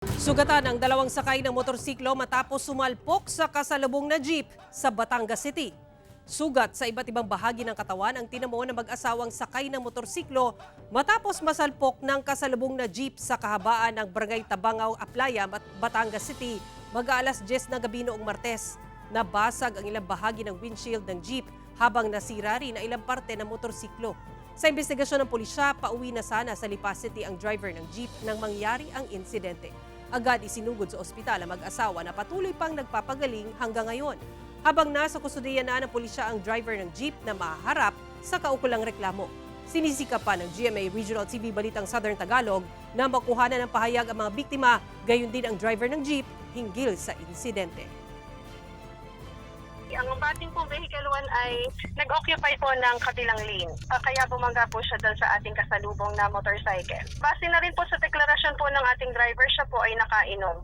Sugatan ang dalawang sakay ng motorsiklo matapos sumalpok sa kasalubong na jeep sa Batangas City. Sugat sa iba't ibang bahagi ng katawan ang tinamo ng mag-asawang sakay ng motorsiklo matapos masalpok ng kasalubong na jeep sa kahabaan ng Barangay Tabangaw, Aplayam at Batangas City mag-aalas 10 ng gabi noong Martes. Nabasag ang ilang bahagi ng windshield ng jeep habang nasira rin ang ilang parte ng motorsiklo. Sa investigasyon ng pulisya, pauwi na sana sa Lipa City ang driver ng jeep nang mangyari ang insidente. Agad isinugod sa ospital ang mag-asawa na patuloy pang nagpapagaling hanggang ngayon. Habang nasa kustudiya na ng pulisya ang driver ng jeep na maharap sa kaukulang reklamo. Sinisika pa ng GMA Regional TV Balitang Southern Tagalog na makuhanan ng pahayag ang mga biktima, gayon din ang driver ng jeep hinggil sa insidente. Ang bating po Vehicle 1 ay nag-occupy po ng kabilang lane. Kaya bumangga po siya doon sa ating kasalubong na motorcycle. Base na rin po sa deklarasyon po ng ating driver, siya po ay nakainom.